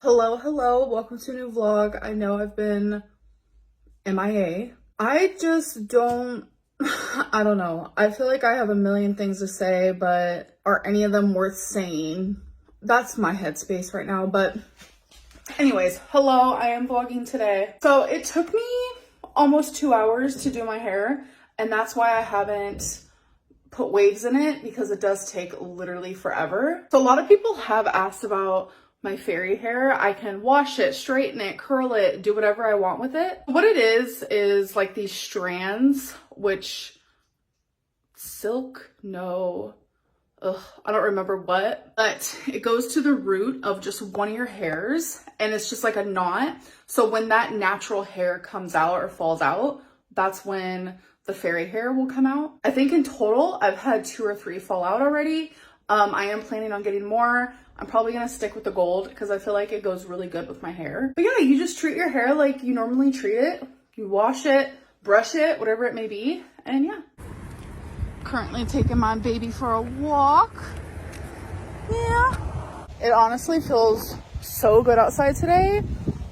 Hello, welcome to a new vlog. I know I've been MIA. I just don't, I don't know. I feel like I have a million things to say, but are any of them worth saying? That's my headspace right now, but anyways, hello, I am vlogging today. So it took me almost 2 hours to do my hair, and that's why I haven't put waves in it, because it does take literally forever. So a lot of people have asked about my fairy hair. I can wash it, straighten it, curl it, do whatever I want with it. What it is like these strands, which silk, no, I don't remember what, but it goes to the root of just one of your hairs, and it's just like a knot. So when that natural hair comes out or falls out, that's when the fairy hair will come out. I think in total, I've had 2 or 3 fall out already. I am planning on getting more. I'm probably gonna stick with the gold because I feel like it goes really good with my hair. But yeah, you just treat your hair like you normally treat it. You wash it, brush it, whatever it may be, and yeah. Currently taking my baby for a walk. Yeah. It honestly feels so good outside today.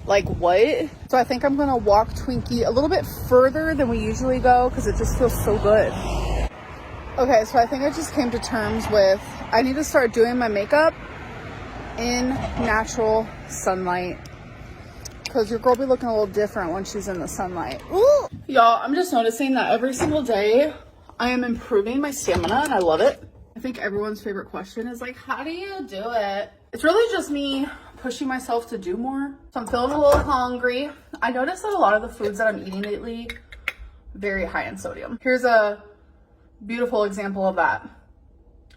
Like what? So I think I'm gonna walk Twinkie a little bit further than we usually go because it just feels so good. Okay, so I think I just came to terms with I need to start doing my makeup in natural sunlight, because your girl be looking a little different when she's in the sunlight. Ooh. Y'all, I'm just noticing that every single day I am improving my stamina, and I love it. I think everyone's favorite question is like, how do you do it? It's really just me pushing myself to do more. So I'm feeling a little hungry. I noticed that a lot of the foods that I'm eating lately, very high in sodium. Here's a beautiful example of that.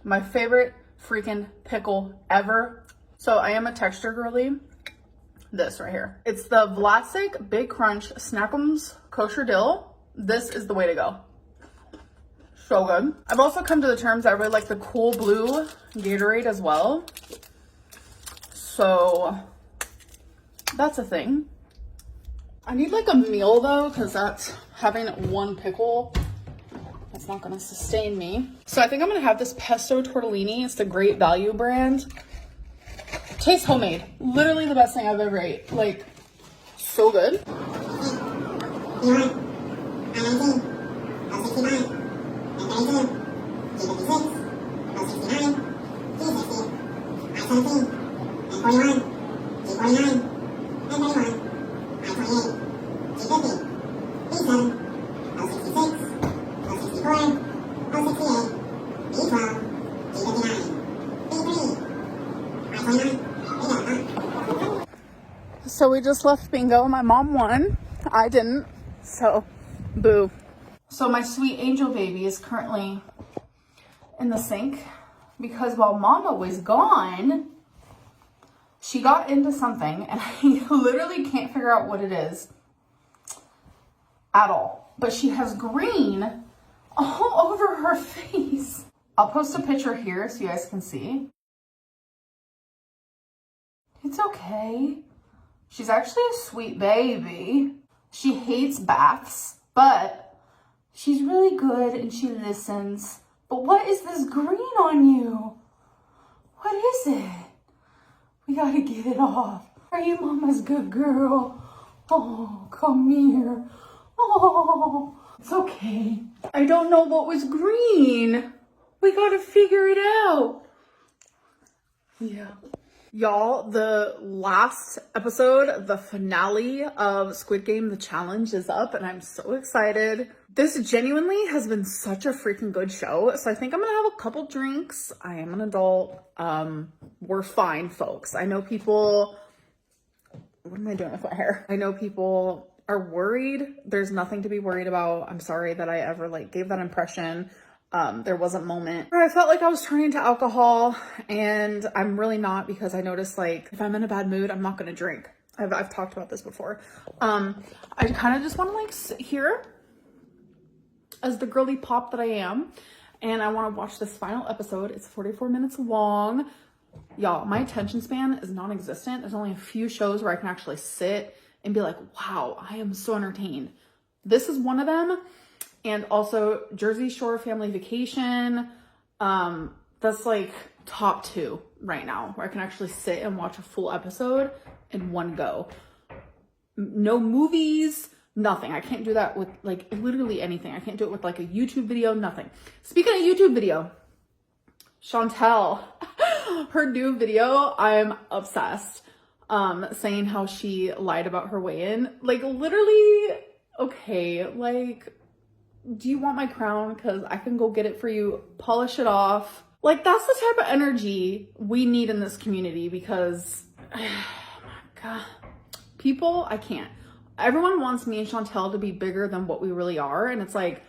My favorite freaking pickle ever. So I am a texture girly. This right here. It's the Vlasic Big Crunch Snackums Kosher Dill. This is the way to go. So good. I've also come to the terms that I really like the Cool Blue Gatorade as well. So that's a thing. I need like a meal though, because that's having one pickle, that's not gonna sustain me. So I think I'm gonna have this pesto tortellini. It's the Great Value brand. Tastes homemade. Literally the best thing I've ever ate. Like, so good. So we just left bingo. My mom won. I didn't. So, boo. So my sweet angel baby is currently in the sink because while mama was gone, she got into something and I literally can't figure out what it is at all. But she has green all over her face. I'll post a picture here so you guys can see. It's okay. She's actually a sweet baby. She hates baths, but she's really good and she listens. But what is this green on you? What is it? We gotta get it off. Are you mama's good girl? Oh, come here. Oh, it's okay. I don't know what was green. We gotta figure it out. Yeah. Y'all, the last episode, the finale of Squid Game, The Challenge is up and I'm so excited. This genuinely has been such a freaking good show. So I think I'm gonna have a couple drinks. I am an adult. We're fine, folks. I know people, what am I doing with my hair? I know people are worried. There's nothing to be worried about. I'm sorry that I ever gave that impression. There was a moment where I felt like I was turning to alcohol, and I'm really not, because I noticed if I'm in a bad mood, I'm not going to drink. I've talked about this before. I kind of just want to sit here as the girly pop that I am, and I want to watch this final episode. It's 44 minutes long. Y'all, my attention span is non-existent. There's only a few shows where I can actually sit and be like, wow, I am so entertained. This is one of them. And also Jersey Shore Family Vacation. That's top 2 right now, where I can actually sit and watch a full episode in one go. No movies, nothing. I can't do that with like literally anything. I can't do it with like a YouTube video, nothing. Speaking of YouTube video, Chantel, her new video, I'm obsessed. Saying how she lied about her weigh-in. Like literally, okay, like, do you want my crown? Because I can go get it for you, polish it off. Like, that's the type of energy we need in this community because, oh my God, people, I can't. Everyone wants me and Chantel to be bigger than what we really are. And it's like,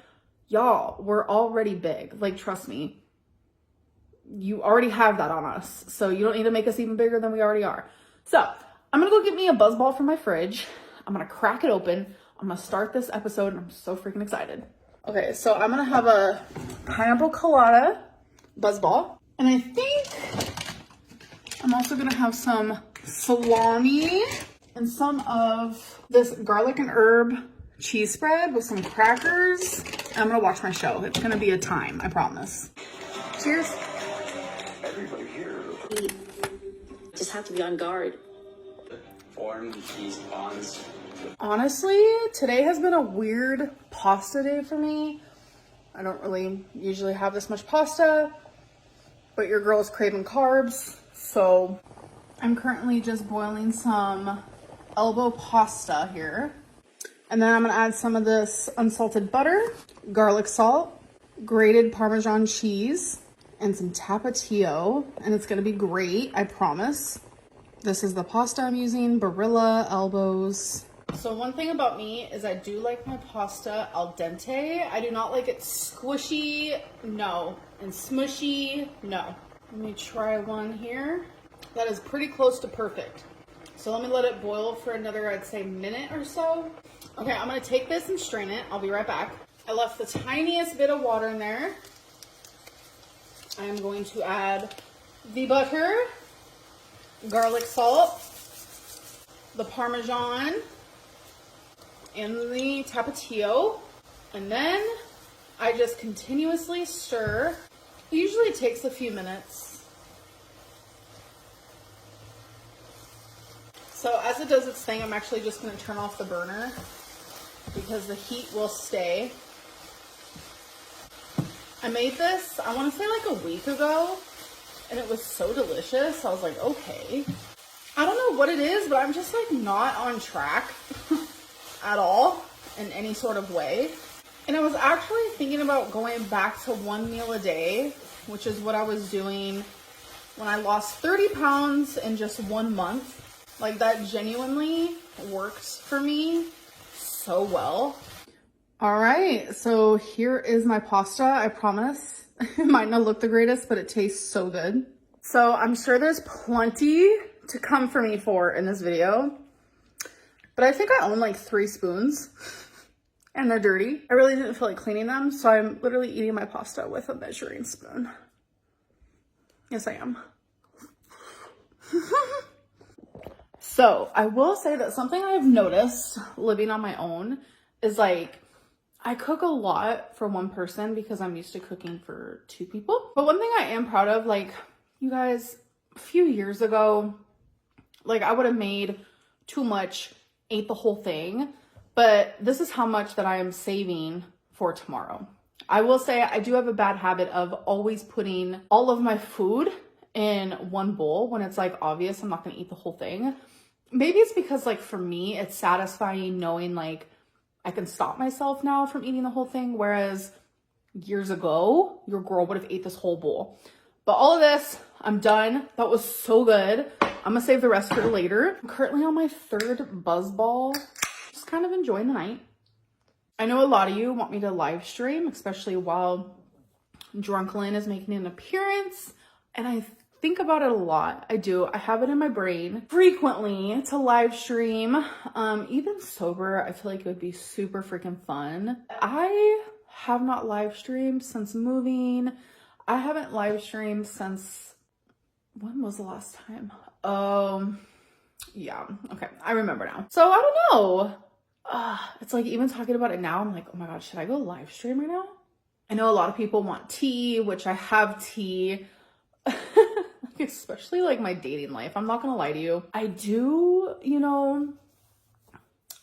y'all, we're already big. Like, trust me, you already have that on us. So you don't need to make us even bigger than we already are. So I'm gonna go get me a Buzz Ball from my fridge. I'm gonna crack it open. I'm gonna start this episode and I'm so freaking excited. Okay, so I'm gonna have a pineapple colada Buzz Ball. And I think I'm also gonna have some salami and some of this garlic and herb cheese spread with some crackers. And I'm gonna watch my show. It's gonna be a time, I promise. Cheers. Everybody here. We just have to be on guard. Form these bonds. Honestly, today has been a weird pasta day for me. I don't really usually have this much pasta, but your girl's craving carbs. So I'm currently just boiling some elbow pasta here. And then I'm gonna add some of this unsalted butter, garlic salt, grated Parmesan cheese, and some Tapatio, and it's gonna be great, I promise. This is the pasta I'm using, Barilla elbows. So one thing about me is I do like my pasta al dente. I do not like it squishy, no, and smushy, no. Let me try one here. That is pretty close to perfect. So let me let it boil for another, I'd say, minute or so. Okay, I'm gonna take this and strain it. I'll be right back. I left the tiniest bit of water in there. I'm going to add the butter, garlic salt, the Parmesan, and the Tapatio. And then I just continuously stir. Usually it takes a few minutes. So as it does its thing, I'm actually just going to turn off the burner because the heat will stay. I made this, I want to say like a week ago, and it was so delicious. I was like, okay. I don't know what it is, but I'm just like not on track at all in any sort of way. And I was actually thinking about going back to one meal a day, which is what I was doing when I lost 30 pounds in just 1 month. Like that genuinely worked for me so well. All right, so here is my pasta, I promise. It might not look the greatest, but it tastes so good. So I'm sure there's plenty to come for me for in this video, but I think I own like 3 spoons and they're dirty. I really didn't feel like cleaning them, so I'm literally eating my pasta with a measuring spoon. Yes, I am. So I will say that something I've noticed living on my own is like, I cook a lot for one person because I'm used to cooking for 2 people. But one thing I am proud of, like, you guys, a few years ago, like, I would have made too much, ate the whole thing. But this is how much that I am saving for tomorrow. I will say I do have a bad habit of always putting all of my food in one bowl when it's, like, obvious I'm not going to eat the whole thing. Maybe it's because, like, for me, it's satisfying knowing, like, I can stop myself now from eating the whole thing, whereas years ago, your girl would have ate this whole bowl. But all of this, I'm done. That was so good. I'm gonna save the rest for later. I'm currently on my 3rd Buzz Ball. Just kind of enjoying the night. I know a lot of you want me to live stream, especially while Drunklin is making an appearance. And I think about it a lot. I do. I have it in my brain frequently to live stream. Even sober, I feel like it would be super freaking fun. I have not live streamed since moving. I haven't live streamed since, when was the last time? Yeah, okay, I remember now. So I don't know. It's like even talking about it now, I'm like, oh my God, should I go live stream right now? I know a lot of people want tea, which I have tea. especially like my dating life. I'm not gonna lie to you. I do, you know,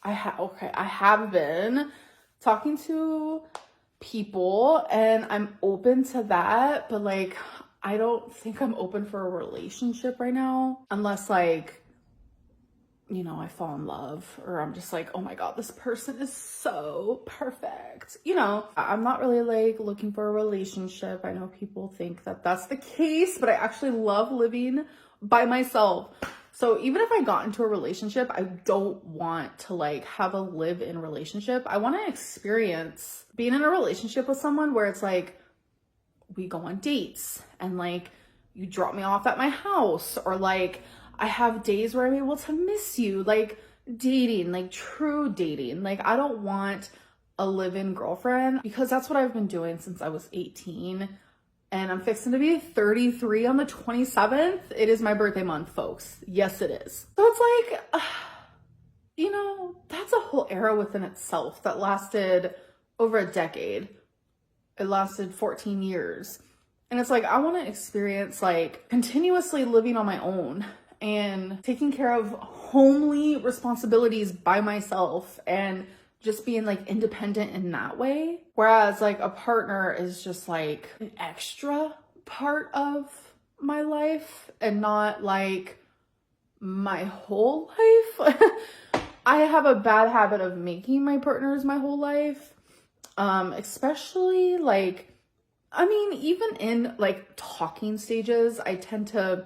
I have been talking to people and I'm open to that, but like I don't think I'm open for a relationship right now unless like, you know, I fall in love or I'm just like, oh my God, this person is so perfect. You know, I'm not really like looking for a relationship. I know people think that that's the case, but I actually love living by myself. So even if I got into a relationship, I don't want to like have a live-in relationship. I want to experience being in a relationship with someone where it's like, we go on dates and like you drop me off at my house, or like I have days where I'm able to miss you, like dating, like true dating. Like I don't want a live-in girlfriend because that's what I've been doing since I was 18 and I'm fixing to be 33 on the 27th. It is my birthday month, folks. Yes, it is. So it's like, you know, that's a whole era within itself that lasted over a decade. It lasted 14 years. And it's like, I want to experience like continuously living on my own and taking care of homely responsibilities by myself and just being like independent in that way. Whereas like a partner is just like an extra part of my life and not like my whole life. I have a bad habit of making my partners my whole life. Especially like, I mean, even in like talking stages, I tend to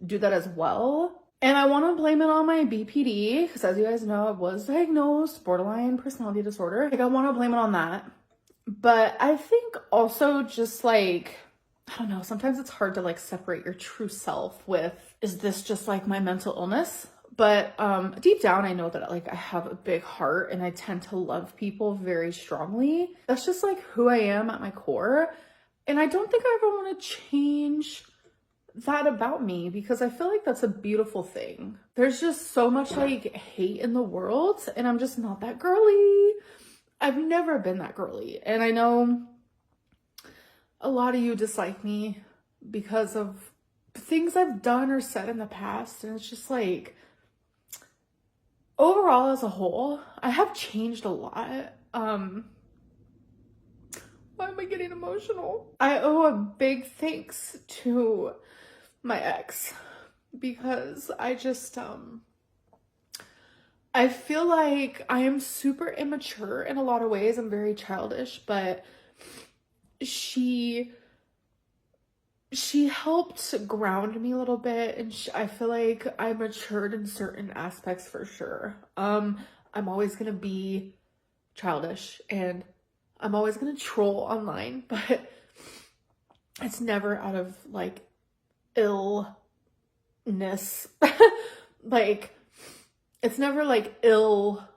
do that as well. And I want to blame it on my BPD because as you guys know, I was diagnosed borderline personality disorder. Like I want to blame it on that. But I think also just like, I don't know, sometimes it's hard to like separate your true self with, is this just like my mental illness? But deep down, I know that like I have a big heart and I tend to love people very strongly. That's just like who I am at my core. And I don't think I ever want to change that about me because I feel like that's a beautiful thing. There's just so much like hate in the world and I'm just not that girly. I've never been that girly. And I know a lot of you dislike me because of things I've done or said in the past. And it's just like, overall as a whole, I have changed a lot. Why am I getting emotional? I owe a big thanks to my ex because I just, I feel like I am super immature in a lot of ways. I'm very childish, but she helped ground me a little bit and I feel like I matured in certain aspects for sure. I'm always gonna be childish and I'm always gonna troll online, but it's never out of like illness. Like it's never like ill.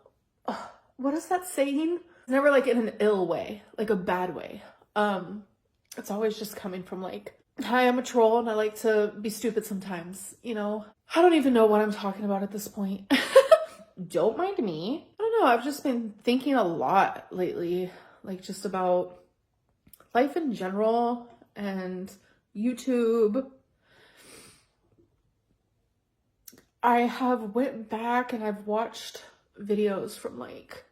What is that saying? It's never like in an ill way, like a bad way. It's always just coming from like, hi, I'm a troll and I like to be stupid sometimes, you know? I don't even know what I'm talking about at this point. Don't mind me. I don't know, I've just been thinking a lot lately, like just about life in general and YouTube. I have went back and I've watched videos from like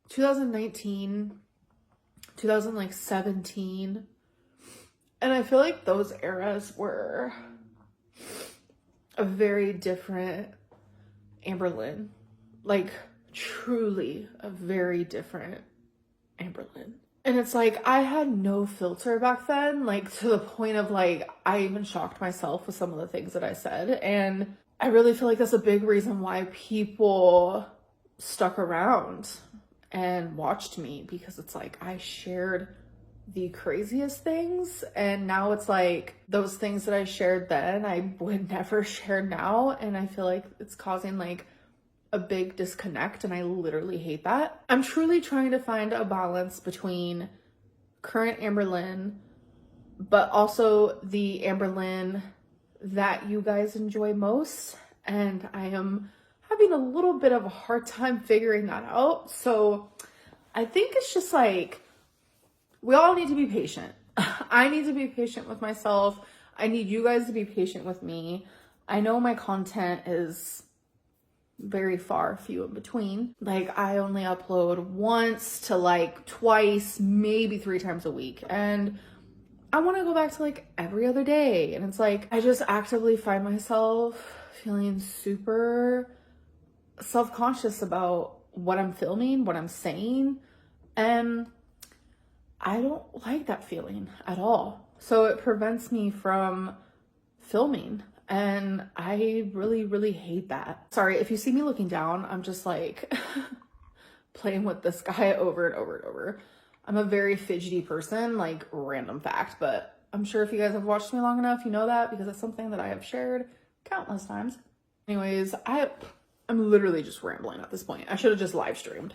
2019, 2017. And I feel like those eras were a very different Amberlynn. Like, truly a very different Amberlynn. And it's like, I had no filter back then, like to the point of like, I even shocked myself with some of the things that I said. And I really feel like that's a big reason why people stuck around and watched me, because it's like, I shared the craziest things and now it's like those things that I shared then I would never share now, and I feel like it's causing like a big disconnect and I literally hate that. I'm truly trying to find a balance between current Amberlynn but also the Amberlynn that you guys enjoy most, and I am having a little bit of a hard time figuring that out. So I think it's just like, we all need to be patient. I need to be patient with myself. I need you guys to be patient with me. I know my content is very far few in between. Like, I only upload once to like twice, maybe 3 times a week. And I want to go back to like every other day. And it's like, I just actively find myself feeling super self-conscious about what I'm filming, what I'm saying. And I don't like that feeling at all. So it prevents me from filming. And I really, really hate that. Sorry, if you see me looking down, I'm just like playing with this guy over and over and over. I'm a very fidgety person, like random fact, but I'm sure if you guys have watched me long enough, you know that because it's something that I have shared countless times. Anyways, I'm literally just rambling at this point. I should have just live streamed.